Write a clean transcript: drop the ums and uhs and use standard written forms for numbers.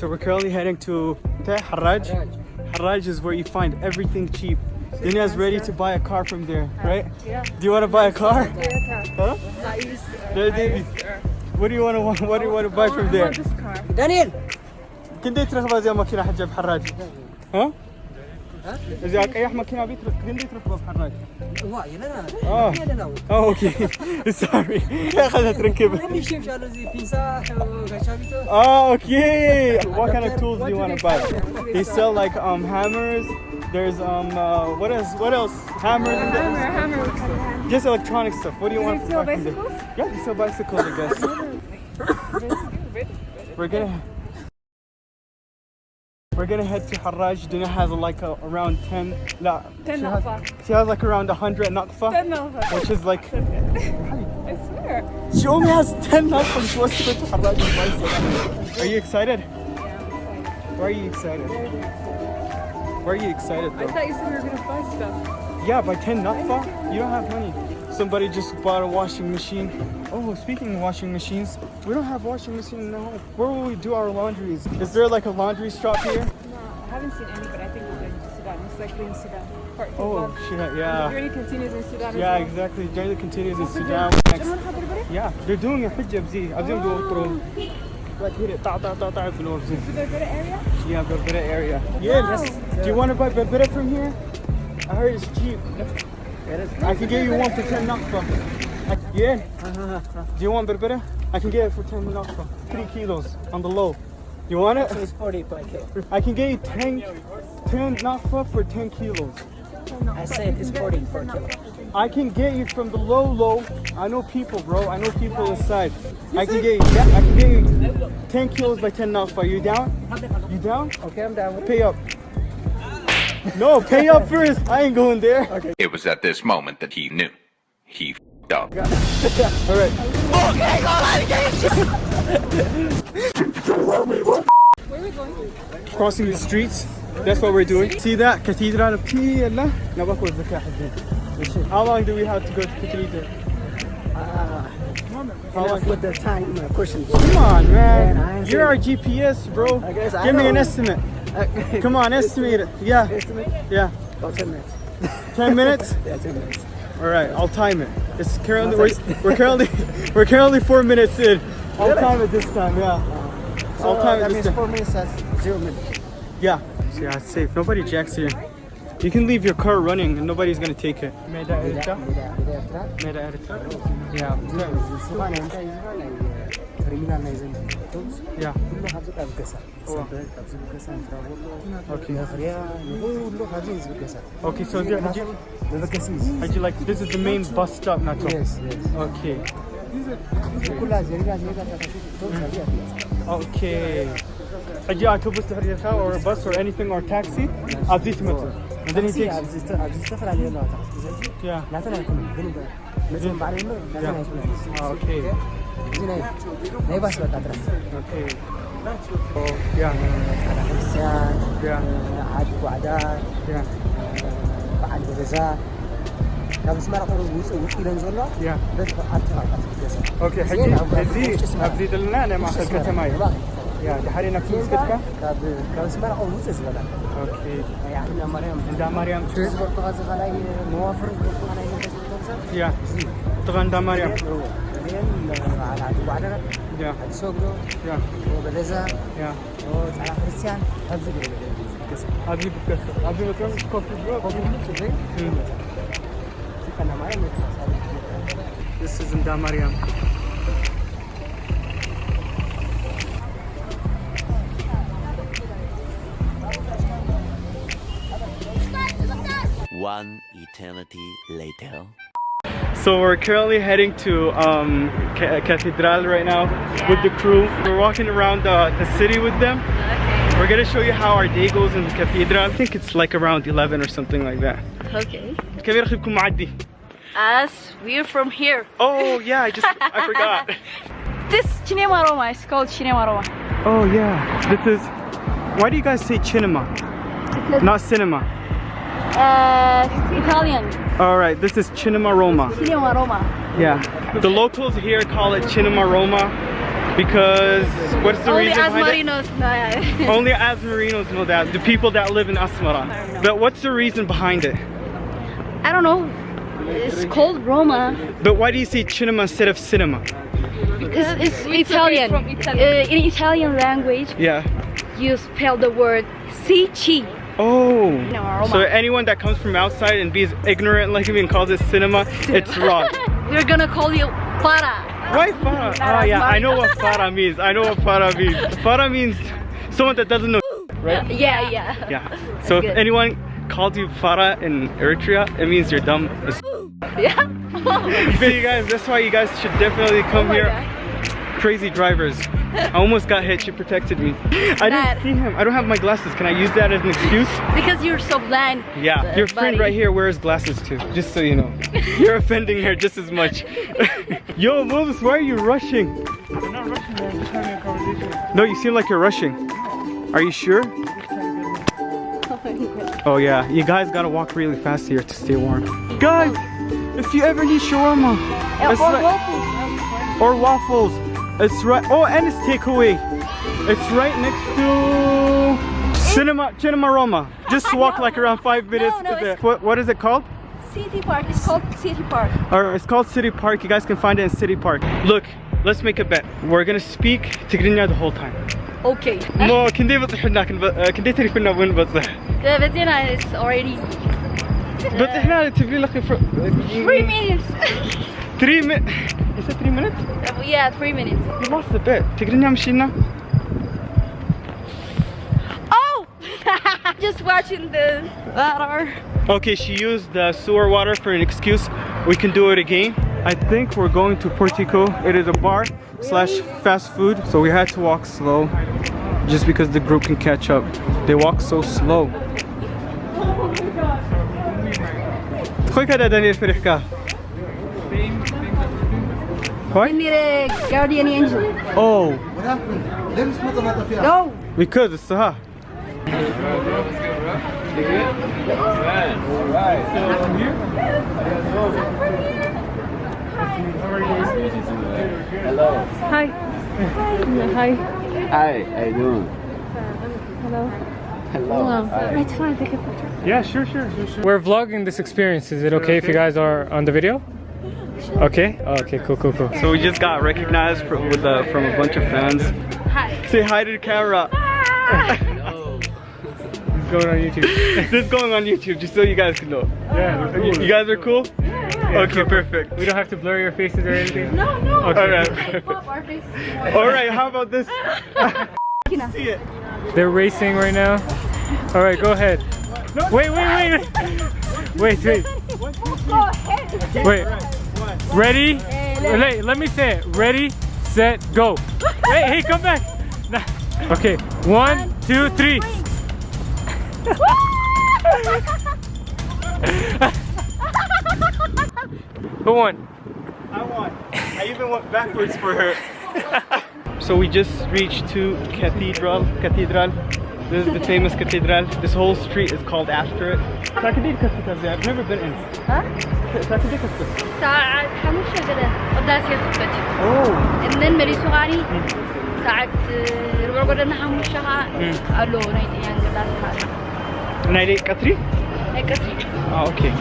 So we're currently heading to Harraj. Harraj is where you find everything cheap. Dina's ready to buy a car from there, right? Yeah. Do you want to buy a car? Huh? Nice. What do you want to buy from there? I want this car. دانيال كنت تركب هذه الماكينة حجة بحراج. ها؟ إذا قيح ماكينة بيترك كنت تركبها بحراج. واي لا اوكي. Sorry. أخذت تركب. Okay. What kind of tools do you want to buy? They sell like hammers. There's what else? Hammers. Hammer. Just electronic stuff. What do you want Do to you buy sell from there? bicycles? Yeah, they sell bicycles, I guess. We're gonna head to Harraj. Dina has around 10. 10 naqfa. She has like around 100 naqfa, 10 naqfa. which is like. I swear. She only has 10 naqfa. She wants to go to Harraj and buy something. Are you excited? Yeah, I'm excited. Why are you excited? Why are you excited I though? thought you said we were gonna buy stuff. Yeah, by 10 naqfa, you don't have money. Somebody just bought a washing machine. Oh, speaking of washing machines, we don't have washing machines in the home. Where will we do our laundries? Is there like a laundry shop here? No, I haven't seen any, but I think we're going to Sudan. It's likely in Sudan. Part two Oh, vlog. shit, The yeah. journey continues in Sudan Yeah, as well. exactly. Journey continues in So Sudan. do Next. you want to have it? Yeah, they're doing a hijab zi. Abzim do outro. Like hit it, ta ta ta ta below zi. To the good area? Yeah, Berbera area. Yeah, do you want to buy Berbera from here? I heard it's cheap. I can get you one for 10 naqfa. Yeah. Do you want Berbera? I can get it for 10 naqfa. 3 kilos on the low. You want it? It's 40 per kilo. I can get you 10 naqfa for 10 kilos. I said it's 40 per kilo. I can get you from the low. I know people, bro. I know people inside. I can get you 10 kilos by 10 naqfa. You down? You down? Okay, I'm down with it. Pay up. No, pay up first. I ain't going there. Okay. It was at this moment that he knew. He f***ed up. All right. Where are we going? Crossing the streets. That's what we're doing. See that? Cathedral. How long do we have to go to Cathedral? Enough with the time question. Come on, man. Man, You're our GPS, bro. I guess I Give me an know. estimate. Come on, estimate it. Yeah. Estimate? Yeah. About 10 minutes. 10 minutes? Yeah, 10 minutes. All right, I'll time it. It's currently we're currently 4 minutes in. I'll time it this time. Yeah. I'll time that it means this 4 time. minutes, that's 0 minutes. Yeah. So yeah, it's safe. Nobody jacks here. You can leave your car running and nobody's gonna take it. Meda Eritrea. Meda Eritrea. Yeah. Yeah. Okay, so this is the main bus stop, not Yes. Okay. Okay. أجي أوتوبيس تحريرها or a bus or anything or taxi. أبديت متر. And then he takes. Yeah. Okay. Okay. Oh, yeah. Yeah. Yeah. Yeah. Okay. هذه أبديت لنا أنا ما أخذ كتماي. يا دحري نفسي مسكتك. Okay. عند مريم شو؟ يا. طبعا عند مريم. يا. يا. يا. أبي بكسر. أبي بكسر كوفي. This is in Mariam. One eternity later. So we're currently heading to Cathedral right now with the crew. We're walking around the city with them. Okay. We're gonna show you how our day goes in the Cathedral. I think it's like around 11 or something like that. Okay. كيف رأيكم معدي? As we're from here. Oh yeah, I forgot. This Cinema Roma is called Cinema Roma. Oh yeah, this is. Why do you guys say cinema, not cinema? Italian. All right, this is Cinema Roma. Cinema Roma. Yeah, the locals here call it Cinema Roma. Because what's the Only reason behind Asmarinos know. it? Only Asmarinos know that. The people that live in Asmara. But what's the reason behind it? I don't know. It's called Roma. But why do you say cinema instead of cinema? Because it's Italian. In Italian language, Yeah. you spell the word C-C. Oh. No, Roma. So anyone that comes from outside and be ignorant like me and calls it cinema, it's wrong. We're gonna call you Para. Why Farah? Oh yeah, I know what Farah means. I know what Farah means. Farah means someone that doesn't know, right? Yeah. Yeah. So if good. anyone calls you Farah in Eritrea, it means you're dumb. Yeah. So you guys, that's why you guys should definitely come here. Crazy drivers. I almost got hit. She protected me. I didn't see him. I don't have my glasses. Can I use that as an excuse? Because you're so blind. Yeah. Your friend right here wears glasses too. Just so you know. You're offending her just as much. Yo, Moses, why are you rushing? I'm not rushing, man. I'm just having a conversation. No, you seem like you're rushing. Are you sure? Oh yeah, you guys gotta walk really fast here to stay warm. Guys, if you ever need shawarma, or waffles, it's right. Oh, and it's takeaway. It's right next to Cinema Roma. Just walk like around 5 minutes No, to the. What is it called? City Park. It's called City Park. Or it's called City Park. You guys can find it in City Park. Look, let's make a bet. We're gonna speak Tigrinya the whole time. Okay. مو كندي بتصحنا كندي تعرفنا وين بتصح. But then it's already بس احنا تبي لك 3 minutes. 3 minutes. Is it 3 minutes? Yeah, 3 minutes. You lost a bit. تقدرني مشينا. Oh! Just watching the water. Okay, she used the sewer water for an excuse. We can do it again. I think we're going to Portico. It is a bar slash fast food. So we had to walk slow just because the group can catch up. They walk so slow. خوي كذا دانيال فريحكا. Why? We need a guardian angel. Oh, What happened? Them smooth about the fear. No! because it's Saha. Hi. Hi. Hi, how you doing? Hello. Hello. I just want to take a picture. Yeah, sure. We're vlogging this experience. Is it okay if you guys are on the video? Okay? Okay, cool. So we just got recognized from a bunch of fans. Hi. Say hi to the camera. It's going on YouTube. This is going on YouTube, just so you guys can know. Yeah, You guys are cool? Okay, perfect. we don't have to blur your faces or anything. No. Okay. Alright, Pop perfect. our face. Alright, how about this? See it. They're racing right now. All right, go ahead. Wait. Go ahead. Wait. Ready? Wait, let me say it. Ready, set, go. Hey, come back. Nah. Okay, 1, 2, 3. Who won? I won. I even went backwards for her. So we just reached to Cathedral. This is the famous cathedral. This whole street is called after it. I've never been in. Huh? Oh. And then Mary Sugari. ساعات ربع نحمشها قالوا نايدي يعني قدرتها. Naidi Katri? هيك Oh, okay.